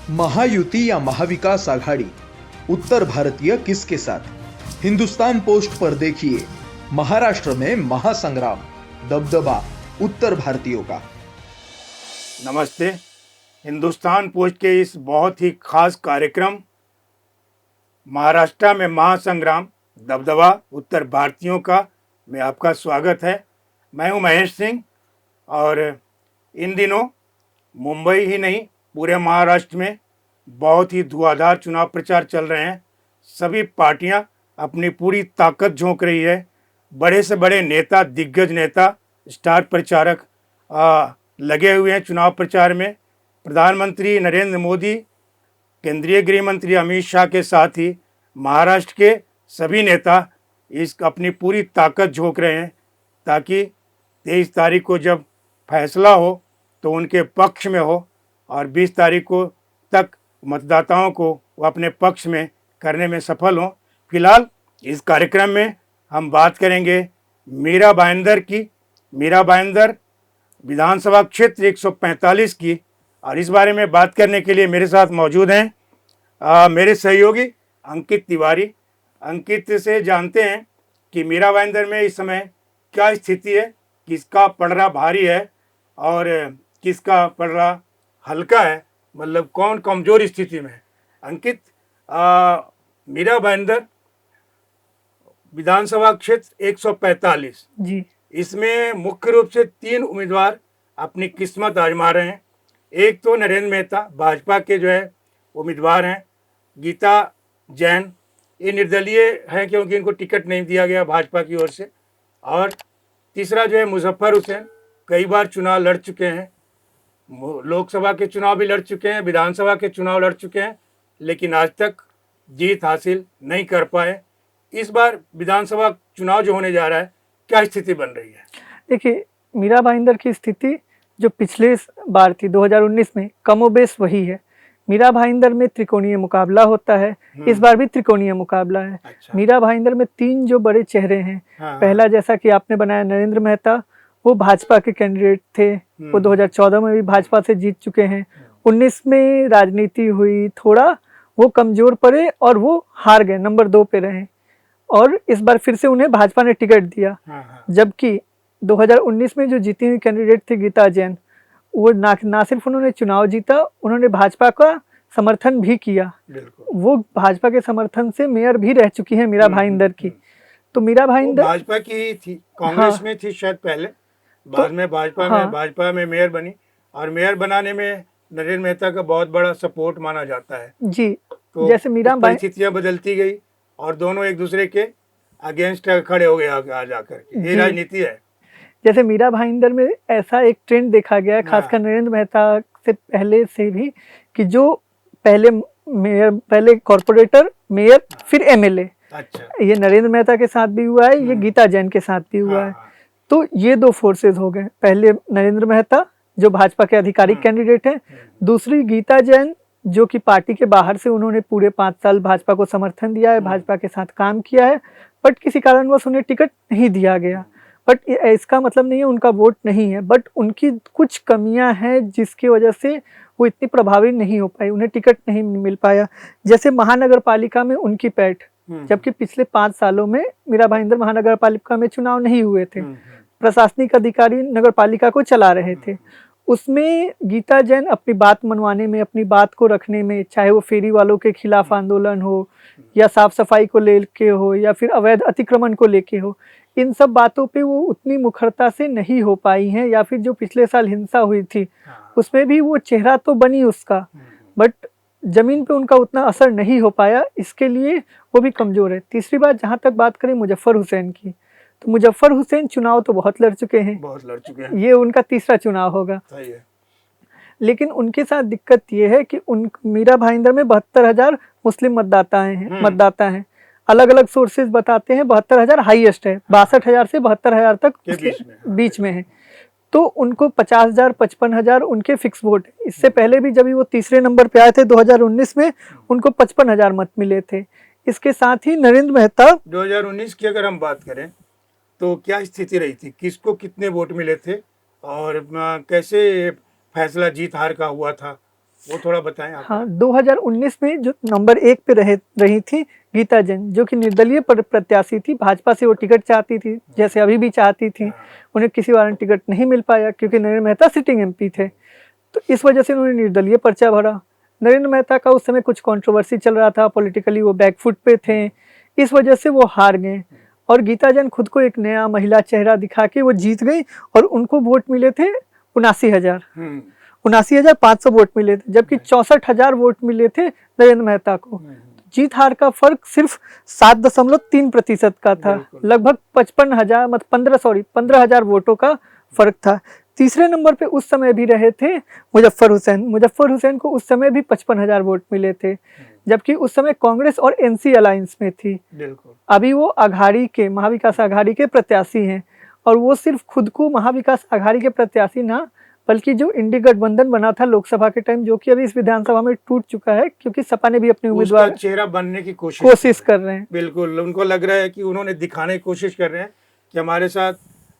महायुति या महाविकास आघाड़ी, उत्तर भारतीय किसके साथ? हिंदुस्तान पोस्ट पर देखिए महाराष्ट्र में महासंग्राम, दबदबा उत्तर भारतीयों का। नमस्ते। हिंदुस्तान पोस्ट के इस बहुत ही खास कार्यक्रम महाराष्ट्र में महासंग्राम, दबदबा उत्तर भारतीयों का में आपका स्वागत है। मैं हूं महेश सिंह और इन दिनों मुंबई ही नहीं पूरे महाराष्ट्र में बहुत ही धुआंधार चुनाव प्रचार चल रहे हैं। सभी पार्टियां अपनी पूरी ताकत झोंक रही है। बड़े से बड़े नेता, दिग्गज नेता, स्टार प्रचारक लगे हुए हैं चुनाव प्रचार में। प्रधानमंत्री नरेंद्र मोदी, केंद्रीय गृह मंत्री अमित शाह के साथ ही महाराष्ट्र के सभी नेता इस अपनी पूरी ताकत झोंक रहे हैं ताकि 23 तारीख को जब फैसला हो तो उनके पक्ष में हो और 20 तारीख को तक मतदाताओं को वो अपने पक्ष में करने में सफल हों। फिलहाल इस कार्यक्रम में हम बात करेंगे मीरा भाईंदर की। मीरा भाईंदर विधानसभा क्षेत्र 145 की, और इस बारे में बात करने के लिए मेरे साथ मौजूद हैं मेरे सहयोगी अंकित तिवारी। अंकित से जानते हैं कि मीरा भाईंदर में इस समय क्या स्थिति है, किसका पलड़ा भारी है और किसका पलड़ा हल्का है, मतलब कौन कमजोर स्थिति में है। अंकित, मीरा भाईंदर विधानसभा क्षेत्र 145 जी, इसमें मुख्य रूप से 3 उम्मीदवार अपनी किस्मत आजमा रहे हैं। एक तो नरेंद्र मेहता भाजपा के जो है उम्मीदवार हैं, गीता जैन ये निर्दलीय हैं क्योंकि इनको टिकट नहीं दिया गया भाजपा की ओर से, और तीसरा जो है मुजफ्फर हुसैन, कई बार चुनाव लड़ चुके हैं, लोकसभा के चुनाव भी लड़ चुके हैं, विधानसभा के चुनाव लड़ चुके हैं, लेकिन आज तक जीत हासिल नहीं कर पाए। इस बार विधानसभा चुनाव जो होने जा रहा है, क्या स्थिति बन रही है? देखिए, मीरा भाईंदर की स्थिति जो पिछले बार थी 2019 में कमोबेश वही है। मीरा भाईंदर में त्रिकोणीय मुकाबला होता है, इस बार भी त्रिकोणीय मुकाबला है। अच्छा। मीरा भाईंदर में 3 जो बड़े चेहरे हैं। हाँ। पहला, जैसा कि आपने बनाया, नरेंद्र मेहता, वो भाजपा के कैंडिडेट थे, वो 2014 में भी भाजपा से जीत चुके हैं। 19 में राजनीति हुई, थोड़ा वो कमजोर पड़े और वो हार गए, नंबर 2 पे रहे, और इस बार फिर से उन्हें भाजपा ने टिकट दिया। जबकि 2019 में जो जीती हुई कैंडिडेट थी गीता जैन, वो ना सिर्फ उन्होंने चुनाव जीता, उन्होंने भाजपा का समर्थन भी किया। वो भाजपा के समर्थन से मेयर भी रह चुकी है मीरा भाईंदर की। तो मीरा भाईंदर भाजपा की थी, कांग्रेस में थी शायद पहले, बाद में भाजपा में मेयर बनी, और मेयर बनाने में नरेंद्र मेहता का बहुत बड़ा सपोर्ट माना जाता है। जी, तो जैसे मीरा परिस्थितियां बदलती गई और दोनों एक दूसरे के अगेंस्ट खड़े हो गए आ जाकर। ये राजनीति है। जैसे मीरा भाईंदर में ऐसा एक ट्रेंड देखा गया है, खासकर नरेंद्र मेहता से पहले से भी, कि जो पहले कॉर्पोरेटर, मेयर, फिर एमएलए। अच्छा। ये नरेंद्र मेहता के साथ भी हुआ है, ये गीता जैन के साथ भी हुआ है। तो ये 2 फोर्सेस हो गए। पहले नरेंद्र मेहता जो भाजपा के आधिकारिक कैंडिडेट हैं, दूसरी गीता जैन जो कि पार्टी के बाहर से उन्होंने पूरे 5 साल भाजपा को समर्थन दिया है, भाजपा के साथ काम किया है, बट किसी कारणवश उन्हें टिकट नहीं दिया गया। बट इसका मतलब नहीं है उनका वोट नहीं है, बट उनकी कुछ कमियां हैं जिसकी वजह से वो इतनी प्रभावी नहीं हो पाई, उन्हें टिकट नहीं मिल पाया। जैसे महानगर पालिका में उनकी पैठ, जबकि पिछले 5 सालों में मीरा भाईंदर महानगर पालिका में चुनाव नहीं हुए थे, प्रशासनिक अधिकारी नगर पालिका को चला रहे थे। उसमें गीता जैन अपनी बात मनवाने में, अपनी बात को रखने में, चाहे वो फेरी वालों के खिलाफ आंदोलन हो या साफ सफाई को लेके हो या फिर अवैध अतिक्रमण को लेके हो, इन सब बातों पे वो उतनी मुखरता से नहीं हो पाई हैं। या फिर जो पिछले साल हिंसा हुई थी उसमें भी वो चेहरा तो बनी उसका, बट जमीन पे उनका उतना असर नहीं हो पाया, इसके लिए वो भी कमजोर है। तीसरी बात, जहाँ तक बात करें मुजफ्फर हुसैन की, तो मुजफ्फर हुसैन चुनाव तो बहुत लड़ चुके हैं, ये उनका तीसरा चुनाव होगा। सही है। लेकिन उनके साथ दिक्कत ये है कि मीरा भाईंदर में 72,000 मुस्लिम मतदाता हैं। अलग अलग सोर्सेज बताते हैं 72,000 हाईएस्ट है, 62,000 से 72,000 तक बीच में है। तो उनको 50,000 55,000 उनके फिक्स वोट। इससे पहले भी जब वो तीसरे नंबर पे आए थे 2019 में, उनको 55,000 मत मिले थे। इसके साथ ही नरेंद्र मेहता, 2019 की अगर हम बात करें तो क्या स्थिति रही थी, किसको कितने वोट मिले थे और कैसे फैसला जीत हार का हुआ था? वो थोड़ा बताएं आप। हाँ, 2019 में जो नंबर 1 पे रही थी गीता जैन, जो कि निर्दलीय प्रत्याशी थी, भाजपा से वो टिकट चाहती थी, जैसे अभी भी चाहती थी। उन्हें किसी कारण टिकट नहीं मिल पाया क्योंकि नरेंद्र मेहता सिटिंग एमपी थे, तो इस वजह से उन्होंने निर्दलीय पर्चा भरा। नरेंद्र मेहता का उस समय कुछ कंट्रोवर्सी चल रहा था, पॉलिटिकली वो बैकफुट पे थे, इस वजह से वो हार गए। और गीता जैन खुद को एक नया महिला चेहरा दिखा के वो जीत गई और उनको वोट मिले थे 79,000, 79,500 वोट मिले थे, जबकि 64,000 वोट मिले थे नरेंद्र मेहता को। जीत हार का फर्क सिर्फ 7.3% का था, लगभग 55,000 मतलब 15,000 वोटों का फर्क था। तीसरे नंबर पे उस समय भी रहे थे मुजफ्फर हुसैन को उस समय भी 55,000 वोट मिले थे, जबकि उस समय कांग्रेस और एनसी अलायंस में थी। अभी वो अघाड़ी के, महाविकास अघाड़ी के प्रत्याशी हैं, और वो सिर्फ खुद को महाविकास अघाड़ी के प्रत्याशी ना, बल्कि जो इंडी गठबंधन बना था लोकसभा के टाइम, जो कि अभी इस विधानसभा में टूट चुका है क्योंकि सपा ने भी अपने उम्मीदवार चेहरा बनने की कोशिश कर रहे हैं। बिल्कुल, उनको लग रहा है कि उन्होंने दिखाने की कोशिश कर रहे हैं कि हमारे साथ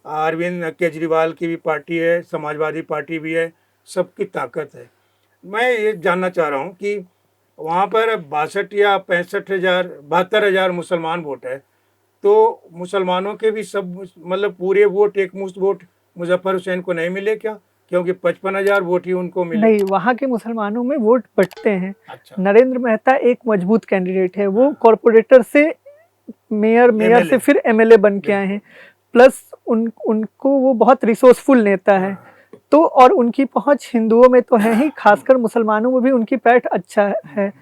अरविंद केजरीवाल की भी पार्टी है, समाजवादी पार्टी भी है, सबकी ताकत है। मैं ये जानना चाह रहा हूँ कि वहाँ पर 62 या 72,000 मुसलमान वोट है, तो मुसलमानों के भी सब मतलब पूरे वोट, एक मुश्त वोट मुजफ्फर हुसैन को नहीं मिले क्या? क्योंकि 55,000 वोट ही उनको मिले। नहीं, वहाँ के मुसलमानों में वोट बंटते हैं। अच्छा। नरेंद्र मेहता एक मजबूत कैंडिडेट है, वो कॉरपोरेटर से मेयर से फिर एमएलए बन के आए हैं, प्लस उनको वो बहुत रिसोर्सफुल नेता है, तो और उनकी पहुंच हिंदुओं में तो है ही, खासकर मुसलमानों में भी उनकी पैठ अच्छा है।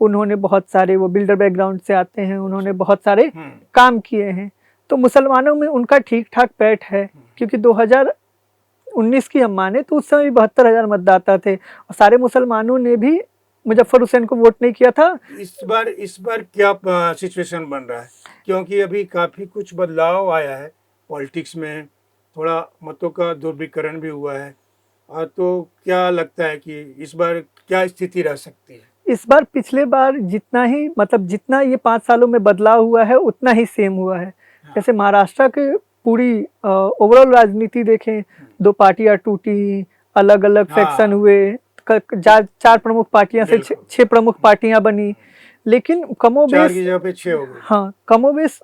उन्होंने बहुत सारे, वो बिल्डर बैकग्राउंड से आते हैं, उन्होंने बहुत सारे काम किए हैं, तो मुसलमानों में उनका ठीक ठाक पैठ है। क्योंकि 2019 की हम माने तो उस समय 72,000 मतदाता थे, और सारे मुसलमानों ने भी मुजफ्फर हुसैन को वोट नहीं किया था। इस बार क्या सिचुएशन बन रहा है? क्योंकि अभी काफी कुछ बदलाव आया है पॉलिटिक्स में, थोड़ा मतों का ध्रुवीकरण भी हुआ है, और तो क्या लगता है कि इस बार क्या स्थिति रह सकती है? इस बार पिछले बार जितना ही, मतलब जितना ये 5 सालों में बदलाव हुआ है उतना ही सेम हुआ है। जैसे महाराष्ट्र के पूरी ओवरऑल राजनीति देखें, 2 पार्टियां टूटी, अलग अलग फैक्शन हुए, 4 प्रमुख पार्टियां से 6 प्रमुख पार्टियां बनी, लेकिन कमोबेश 6 हो गई। हाँ, कमोबेश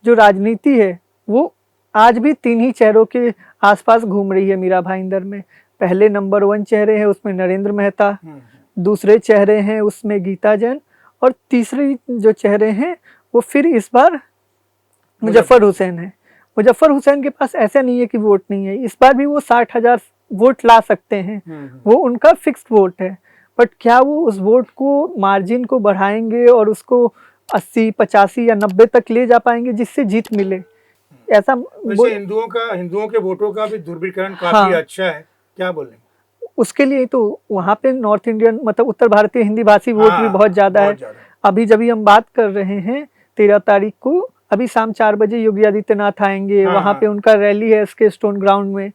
जो राजनीति है वो आज भी 3 ही चेहरों के आसपास घूम रही है मीरा भाईंदर में। पहले नंबर 1 चेहरे हैं उसमें नरेंद्र मेहता, दूसरे चेहरे हैं उसमें गीता जैन, और तीसरे जो चेहरे हैं वो फिर इस बार मुजफ्फर हुसैन है। मुजफ्फर हुसैन के पास ऐसा नहीं है कि वोट नहीं है, इस बार भी वो 60,000 वोट ला सकते हैं, वो उनका फिक्स्ड वोट है। बट क्या वो उस वोट को, मार्जिन को बढ़ाएंगे और उसको 80, 85 या 90 तक ले जा पाएंगे जिससे जीत मिले? ऐसा वैसे हिंदुओं के वोटों का भी ध्रुवीकरण काफी अच्छा है, क्या बोलें? उसके लिए तो वहाँ पे नॉर्थ इंडियन, मतलब उत्तर भारतीय हिंदी भाषी वोट भी बहुत ज्यादा है। अभी जब हम बात कर रहे हैं 13 तारीख को, अभी शाम 4 बजे योगी आदित्यनाथ आएंगे, वहाँ पे उनका रैली है एसके स्टोन ग्राउंड में।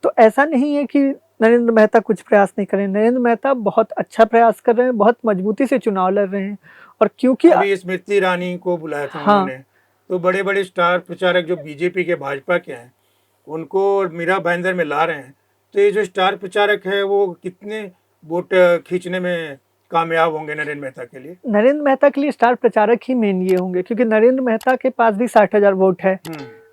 तो ऐसा नहीं है कि नरेंद्र मेहता कुछ प्रयास नहीं कर रहे हैं, नरेंद्र मेहता बहुत अच्छा प्रयास कर रहे हैं, बहुत मजबूती से चुनाव लड़ रहे हैं। और क्योंकि अभी स्मृति ईरानी को बुलाया था उन्होंने, तो बड़े बड़े स्टार प्रचारक जो बीजेपी के, भाजपा के हैं, उनको मीरा भाईंदर में ला रहे हैं। तो ये जो स्टार प्रचारक है वो कितने वोट खींचने में कामयाब होंगे नरेंद्र मेहता के लिए? नरेंद्र मेहता के लिए स्टार प्रचारक ही मेन ये होंगे, क्योंकि नरेंद्र मेहता के पास भी 60,000 वोट है।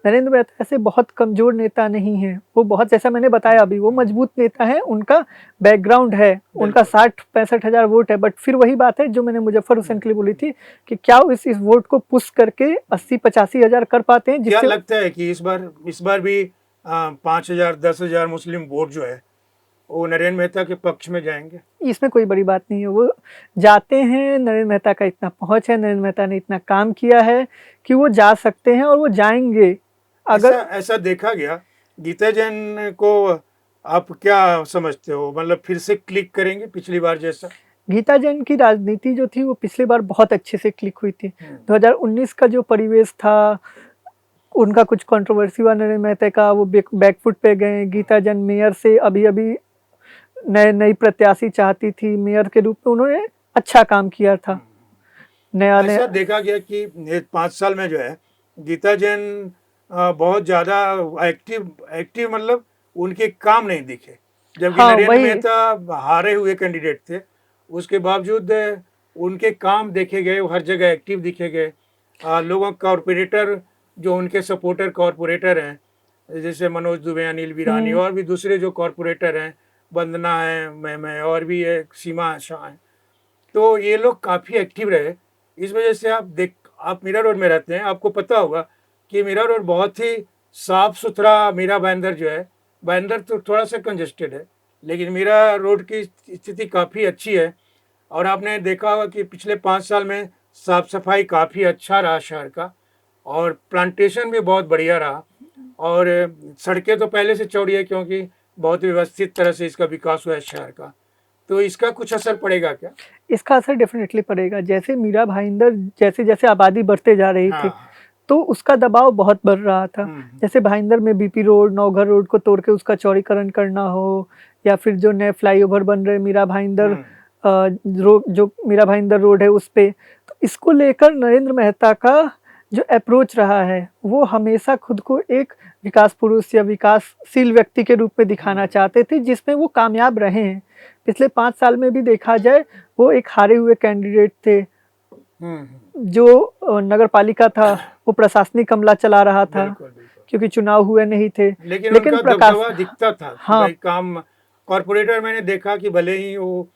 नरेंद्र मेहता ऐसे बहुत कमजोर नेता नहीं है, वो बहुत, जैसा मैंने बताया अभी, वो मजबूत नेता है, उनका बैकग्राउंड है, उनका 60-65,000 वोट है। बट फिर वही बात है जो मैंने मुजफ्फर हुसैन के लिए बोली थी कि क्या इस वोट को पुश करके 80-85,000 कर पाते हैं? क्या लगता है कि इस बार भी 5,000, 10,000 मुस्लिम वोट जो है वो नरेंद्र मेहता के पक्ष में जाएंगे? इसमें कोई बड़ी बात नहीं है, वो जाते हैं। नरेंद्र मेहता का इतना पहुंच है, नरेंद्र मेहता ने इतना काम किया है कि वो जा सकते हैं और वो जाएंगे। अगर ऐसा देखा गया, गीता जैन को आप क्या समझते हो, मतलब फिर से क्लिक करेंगे पिछली बार जैसा? गीता जैन की राजनीति जो थी वो पिछली बार बहुत अच्छे से क्लिक हुई थी। 2019 का जो परिवेश था, उनका कुछ कंट्रोवर्सी हुआ नरेंद्र मेहता का, वो बैकफुट पे गए। गीता जैन मेयर से अभी नई प्रत्याशी चाहती थी मेयर के रूप में, उन्होंने अच्छा काम किया था। ऐसा देखा गया कि 5 साल में जो है गीता जैन बहुत ज्यादा एक्टिव मतलब उनके काम नहीं दिखे, जबकि नरेंद्र मेहता हारे हुए कैंडिडेट थे उसके बावजूद उनके काम देखे गए, वो हर जगह एक्टिव दिखे गए। लोगों कॉरपोरेटर जो उनके सपोर्टर कॉरपोरेटर हैं, जैसे मनोज दुबे, अनिल वीरानी और भी दूसरे जो कॉरपोरेटर हैं, वंदना है, मैं और भी है, सीमा शाह हैं, तो ये लोग काफ़ी एक्टिव रहे। इस वजह से आप मीरा रोड में रहते हैं, आपको पता होगा कि मीरा रोड बहुत ही साफ सुथरा, मीरा भाईंदर जो है, भाईंदर तो थोड़ा सा कंजेस्टेड है, लेकिन मीरा रोड की स्थिति काफ़ी अच्छी है। और आपने देखा होगा कि पिछले 5 साल में साफ सफाई काफ़ी अच्छा रहा शहर का, और प्लांटेशन भी बहुत बढ़िया रहा, और सड़कें तो पहले से चौड़ी है क्योंकि बहुत व्यवस्थित तरह से इसका विकास हुआ है शहर का। तो इसका कुछ असर पड़ेगा क्या? इसका असर डेफिनेटली पड़ेगा। जैसे मीरा भाईंदर जैसे जैसे आबादी बढ़ते जा रही थी, तो उसका दबाव बहुत बढ़ रहा था। जैसे भाईंदर में बीपी रोड, नौघर रोड को तोड़ के उसका चौड़ीकरण करना हो, या फिर जो नए फ्लाईओवर बन रहे मीरा भाईंदर जो मीरा भाईंदर रोड है उस पे, तो इसको लेकर नरेंद्र मेहता का जो अप्रोच रहा है, वो हमेशा खुद को एक विकास पुरुष या विकासशील व्यक्ति के रूप में दिखाना चाहते थे, जिसमें वो कामयाब रहे हैं। पिछले 5 साल में भी देखा जाए, वो एक हारे हुए कैंडिडेट थे। जो नगर पालिका था, वो प्रशासनिक अमला चला रहा था, क्योंकि चुनाव हुए नहीं थे, लेकिन उनका दबदबा दिखता था। हाँ, काम कॉर्पोरेटर मैंने देखा कि भले ही वो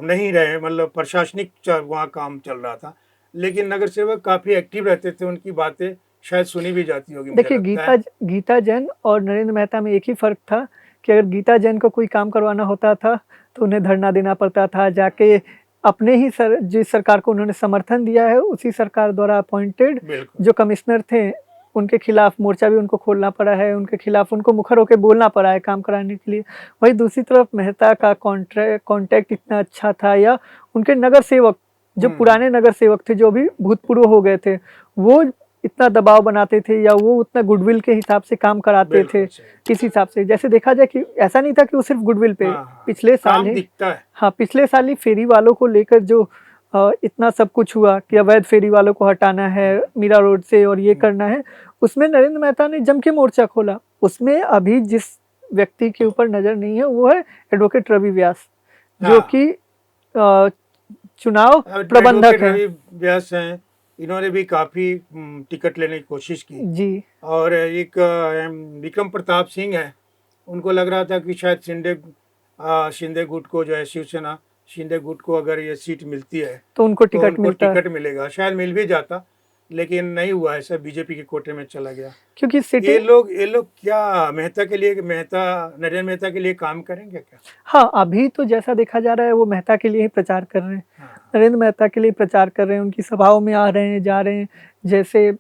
नहीं रहे, मतलब प्रशासनिक वहाँ काम चल रहा था, लेकिन नगर सेवक काफी एक्टिव रहते थे, उनकी बातें शायद सुनी भी जाती होगी। देखिए, गीता जैन और नरेंद्र मेहता में एक ही फर्क था कि अगर गीता जैन को कोई काम करवाना होता था तो उन्हें धरना देना पड़ता था, जाके अपने ही जिस सरकार को उन्होंने समर्थन दिया है, उसी सरकार द्वारा अपॉइंटेड जो कमिश्नर थे, उनके खिलाफ मोर्चा भी उनको खोलना पड़ा है, उनके खिलाफ उनको मुखर होकर बोलना पड़ा है काम कराने के लिए। वही दूसरी तरफ मेहता का कॉन्टैक्ट इतना अच्छा था, या उनके नगर सेवक जो पुराने नगर सेवक थे, जो अभी भूतपूर्व हो गए थे, वो इतना दबाव बनाते थे, या वो उतना गुडविल के हिसाब से काम कराते थे। इस हिसाब से जैसे देखा जाए कि ऐसा नहीं था कि वो सिर्फ गुडविल पे, पिछले साल ही फेरी वालों को लेकर जो इतना सब कुछ हुआ कि अवैध फेरी वालों को हटाना है मीरा रोड से और ये करना है, उसमें नरेंद्र मेहता ने जम के मोर्चा खोला। उसमें अभी जिस व्यक्ति के ऊपर नजर नहीं है, वो है एडवोकेट रवि व्यास, जो कि चुनाव प्रबंधक है। व्यास हैं, इन्होंने भी काफी टिकट लेने की कोशिश की जी। और एक विक्रम प्रताप सिंह है, उनको लग रहा था कि शायद शिंदे गुट को, जो है शिवसेना शिंदे गुट को, अगर ये सीट मिलती है तो उनको टिकट मिलेगा, शायद मिल भी जाता, लेकिन नहीं हुआ ऐसा, बीजेपी के कोटे में चला गया। क्योंकि ये लोग क्या नरेंद्र मेहता के लिए काम करेंगे क्या? हाँ, अभी तो जैसा देखा जा रहा है वो मेहता के लिए ही प्रचार कर रहे हैं। नरेंद्र मेहता के लिए प्रचार कर रहे हैं, उनकी सभाओं में आ रहे हैं, जा रहे हैं। जैसे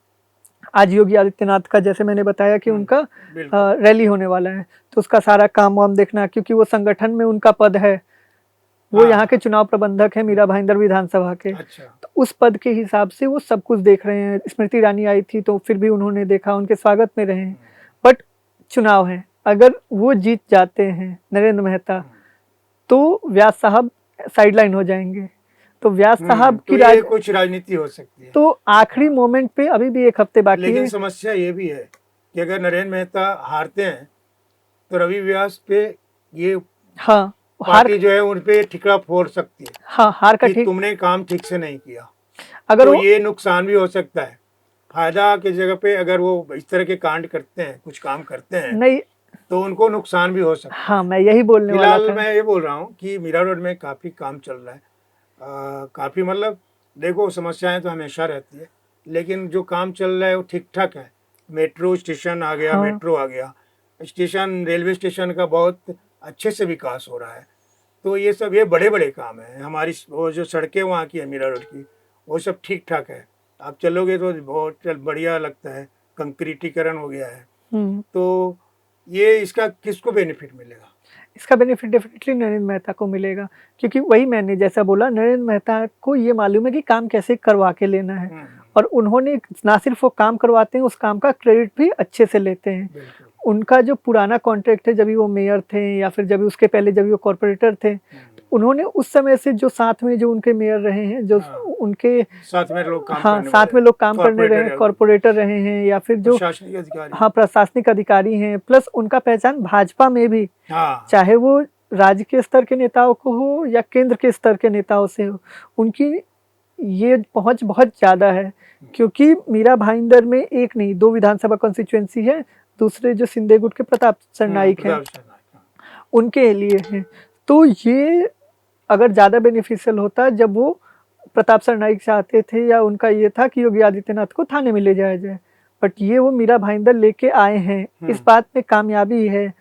आज योगी आदित्यनाथ का, जैसे मैंने बताया कि उनका रैली होने वाला है, तो उसका सारा काम वाम देखना, क्योंकि वो संगठन में उनका पद है, वो यहाँ के चुनाव प्रबंधक है मीरा भाईंदर विधानसभा के। तो उस पद के हिसाब से वो सब कुछ देख रहे हैं। स्मृति ईरानी आई थी तो फिर भी उन्होंने देखा, उनके स्वागत में रहे हैं। बट चुनाव है, अगर वो जीत जाते हैं नरेंद्र मेहता, तो व्यास साहब साइडलाइन हो जाएंगे। तो व्यास साहब की कुछ राजनीति हो सकती है। तो आखिरी मोमेंट पे अभी भी 1 हफ्ते बाकी है। लेकिन समस्या ये भी है कि अगर नरेंद्र मेहता हारते हैं तो रवि व्यास पे ये पार्टी जो है उन पे ठिकरा फोड़ सकती है। हाँ, हार का ठीक, तुमने काम ठीक से नहीं किया, अगर तो ये नुकसान भी हो सकता है। फायदा की जगह पे अगर वो इस तरह के कांड करते हैं, कुछ काम करते हैं, नहीं तो उनको नुकसान भी हो सकता है। हाँ, मैं यही बोलने वाला था। फिलहाल मैं ये बोल रहा हूँ कि मीरा रोड में काफी काम चल रहा है। काफी, मतलब देखो, समस्याएं तो हमेशा रहती है, लेकिन जो काम चल रहा है वो ठीक ठाक है। मेट्रो स्टेशन आ गया, मेट्रो आ गया, स्टेशन, रेलवे स्टेशन का बहुत अच्छे से विकास हो रहा है। तो ये सब, ये बड़े बड़े काम हैं। हमारी वो जो सड़कें वहाँ की है मीरा रोड की, वो सब ठीक ठाक है। आप चलोगे तो बहुत बढ़िया लगता है, कंक्रीटीकरण हो गया है। तो ये इसका किसको बेनिफिट मिलेगा? इसका बेनिफिट डेफिनेटली नरेंद्र मेहता को मिलेगा, क्योंकि वही मैंने जैसा बोला, नरेंद्र मेहता को ये मालूम है कि काम कैसे करवा के लेना है, और उन्होंने ना सिर्फ वो काम करवाते हैं, उस काम का क्रेडिट भी अच्छे से लेते हैं। उनका जो पुराना कॉन्ट्रैक्ट है, जब वो मेयर थे या फिर जब उसके पहले जब वो कॉर्पोरेटर थे, उन्होंने उस समय से जो साथ में जो उनके मेयर रहे हैं, जो उनके साथ में लोग काम करने रहे हैं, कॉर्पोरेटर रहे हैं, या फिर जो प्रशासनिक अधिकारी हैं, प्लस उनका पहचान भाजपा में भी, चाहे वो राज्य के स्तर के नेताओं को हो या केंद्र के स्तर के नेताओं से हो, उनकी ये पहुंच बहुत ज़्यादा है, क्योंकि मीरा भाईंदर में एक नहीं 2 विधानसभा कॉन्स्टिट्यूएंसी है, दूसरे जो सिंधे गुट के प्रताप सरनाईक हैं प्रताप सरनाईक, उनके लिए है। तो ये अगर ज़्यादा बेनिफिशियल होता जब वो प्रताप सरनाईक चाहते थे या उनका ये था कि योगी आदित्यनाथ को थाने में ले जाया जाए, बट ये वो मीरा भाईंदर लेके आए हैं, इस बात में कामयाबी है।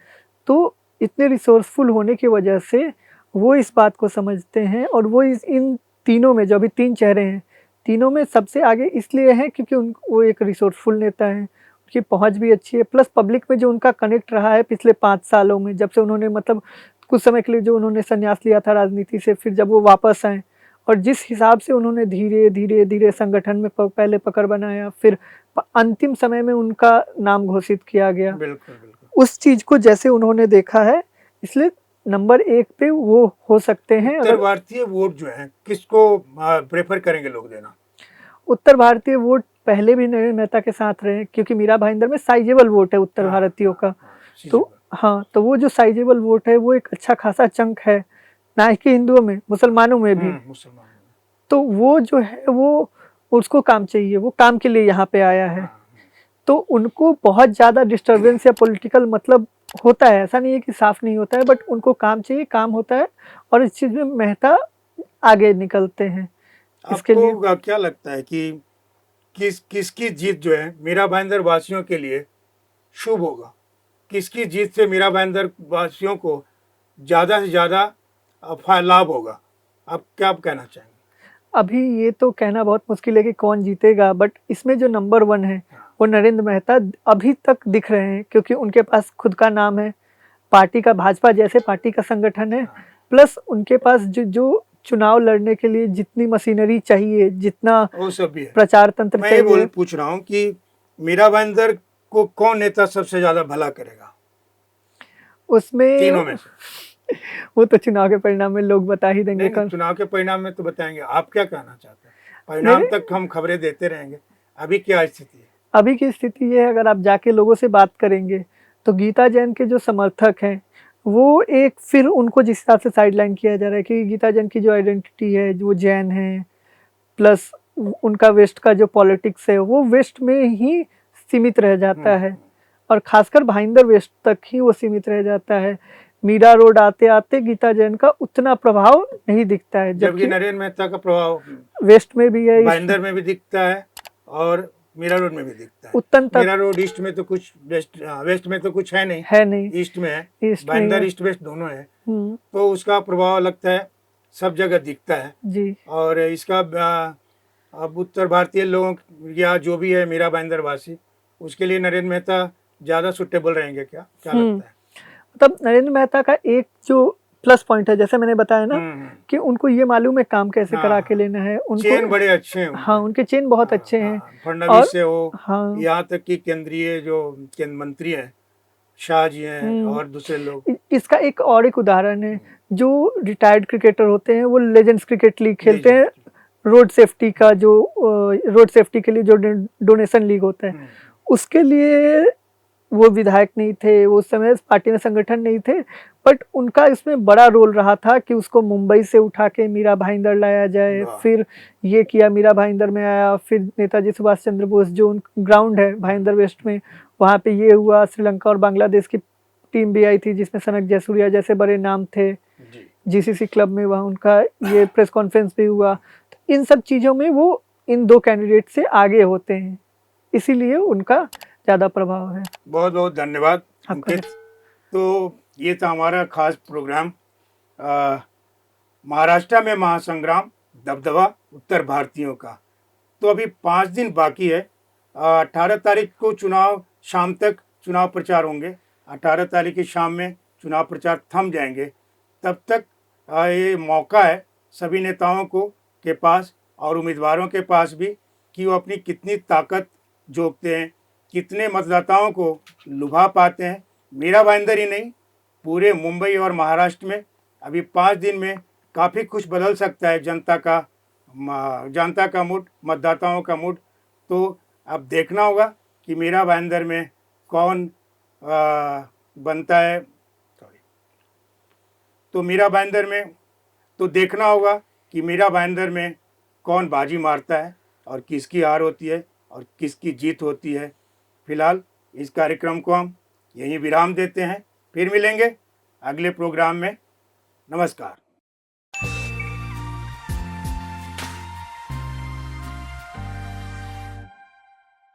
तो इतने रिसोर्सफुल होने की वजह से वो इस बात को समझते हैं, और वो इन तीनों में जो अभी 3 चेहरे हैं, तीनों में सबसे आगे इसलिए हैं क्योंकि वो एक रिसोर्सफुल नेता है, उनकी पहुंच भी अच्छी है, प्लस पब्लिक में जो उनका कनेक्ट रहा है पिछले 5 सालों में, जब से उन्होंने मतलब कुछ समय के लिए जो उन्होंने संन्यास लिया था राजनीति से, फिर जब वो वापस आए और जिस हिसाब से उन्होंने धीरे धीरे धीरे संगठन में पहले पकड़ बनाया, फिर अंतिम समय में उनका नाम घोषित किया गया, बिल्कुल बिल्कुल। उस चीज को जैसे उन्होंने देखा है, इसलिए नंबर 1 पे वो हो सकते हैं। उत्तर भारतीय वोट जो है किसको प्रेफर करेंगे लोग देना? उत्तर भारतीय वोट पहले भी नरेंद्र मेहता के साथ रहे, क्योंकि मीरा भाईंदर में साइजेबल वोट है उत्तर भारतीयों का। तो हाँ, तो वो जो साइजेबल वोट है वो एक अच्छा खासा चंक है, ना कि हिंदुओं में, मुसलमानों में भी। तो वो जो है वो उसको काम चाहिए, वो काम के लिए यहाँ पे आया है। तो उनको बहुत ज़्यादा डिस्टर्बेंस या पॉलिटिकल मतलब होता है, ऐसा नहीं है कि साफ नहीं होता है, बट उनको काम चाहिए, काम होता है, और इस चीज़ में मेहता आगे निकलते हैं। इसके आपको क्या लगता है कि किसकी जीत जो है मीरा भाईंदर वासियों के लिए शुभ होगा? किसकी जीत से मीरा भाईंदर वासियों को ज़्यादा से ज़्यादा लाभ होगा? आप क्या कहना चाहेंगे? अभी ये तो कहना बहुत मुश्किल है कि कौन जीतेगा, बट इसमें जो नंबर 1 है वो नरेंद्र मेहता अभी तक दिख रहे हैं, क्योंकि उनके पास खुद का नाम है, पार्टी का, भाजपा जैसे पार्टी का संगठन है, प्लस उनके पास जो चुनाव लड़ने के लिए जितनी मशीनरी चाहिए, जितना वो सब भी है, प्रचार तंत्र मैं चाहिए। पूछ रहा हूँ कि मीरा भाईंदर को कौन नेता सबसे ज्यादा भला करेगा उसमें? तीनों में से? वो तो चुनाव के परिणाम में लोग बता ही देंगे। नहीं, चुनाव के परिणाम में तो बताएंगे। आप क्या कहना चाहते हैं? परिणाम तक हम खबरें देते रहेंगे, अभी क्या स्थिति है? अभी की स्थिति ये है, अगर आप जाके लोगों से बात करेंगे तो गीता जैन के जो समर्थक हैं वो एक फिर उनको जिस हिसाब से साइडलाइन किया जा रहा है कि गीता जैन की जो आइडेंटिटी है वो जैन है, प्लस उनका वेस्ट का जो पॉलिटिक्स है वो वेस्ट में ही सीमित रह जाता है, और खासकर भाईंदर वेस्ट तक ही वो सीमित रह जाता है। मीरा रोड आते आते गीता जैन का उतना प्रभाव नहीं दिखता है, जबकि नरेंद्र मेहता का प्रभाव वेस्ट में भी है, भाईंदर में भी दिखता है और मीरा रोड में भी दिखता है। उत्तन तक। मीरा रोड ईस्ट में तो कुछ, वेस्ट में तो कुछ है नहीं, ईस्ट में है, भाईंदर ईस्ट वेस्ट दोनों है, तो उसका प्रभाव लगता है सब जगह दिखता है जी। और इसका अब उत्तर भारतीय लोगों या जो भी है मीरा भाईंदर वासी, उसके लिए नरेंद्र मेहता ज्यादा सुटेबल रहेंगे, क्या लगता है? मतलब नरेंद्र मेहता का एक जो प्लस पॉइंट है, जैसे मैंने बताया ना कि उनको ये मालूम है काम कैसे करा के लेना है, उनको चेन बड़े अच्छे हैं। हाँ, उनके चेन बहुत अच्छे हैं, फडणवीस से हो, यहाँ तक कि केंद्रीय जो केंद्र मंत्री हैं शाह जी हैं और दूसरे लोग। इसका एक और एक उदाहरण है, जो रिटायर्ड क्रिकेटर होते हैं वो लेजेंड्स क्रिकेट लीग खेलते हैं, रोड सेफ्टी का जो रोड सेफ्टी के लिए जो डोनेशन लीग होता है, उसके लिए वो विधायक नहीं थे, वो उस समय पार्टी में संगठन नहीं थे, बट उनका इसमें बड़ा रोल रहा था कि उसको मुंबई से उठा के मीरा भाईंदर लाया जाए, फिर ये किया, मीरा भाईंदर में आया, फिर नेताजी सुभाष चंद्र बोस जो ग्राउंड है भाईंदर वेस्ट में, वहाँ पे ये हुआ, श्रीलंका और बांग्लादेश की टीम भी आई थी जिसमें सनक जयसूर्या जैसे बड़े नाम थे, जीसीसी क्लब में वहाँ उनका ये प्रेस कॉन्फ्रेंस भी हुआ। तो इन सब चीज़ों में वो इन 2 कैंडिडेट से आगे होते हैं, इसीलिए उनका ज़्यादा प्रभाव है। बहुत बहुत धन्यवाद अंकित। तो ये था हमारा खास प्रोग्राम, महाराष्ट्र में महासंग्राम, दबदबा उत्तर भारतीयों का। तो अभी 5 दिन बाकी है, 18 तारीख को चुनाव, शाम तक चुनाव प्रचार होंगे, 18 तारीख की शाम में चुनाव प्रचार थम जाएंगे। तब तक ये मौका है सभी नेताओं के पास और उम्मीदवारों के पास भी कि वो अपनी कितनी ताकत जोतते हैं, कितने मतदाताओं को लुभा पाते हैं। मीरा भाईंदर ही नहीं, पूरे मुंबई और महाराष्ट्र में अभी 5 दिन में काफ़ी कुछ बदल सकता है जनता का मूड, मतदाताओं का मूड। तो अब देखना होगा कि मीरा भाईंदर में कौन बनता है, तो मीरा भाईंदर में तो देखना होगा कि मीरा भाईंदर में कौन बाजी मारता है और किसकी हार होती है और किसकी जीत होती है। फिलहाल इस कार्यक्रम को हम यहीं विराम देते हैं, फिर मिलेंगे अगले प्रोग्राम में। नमस्कार।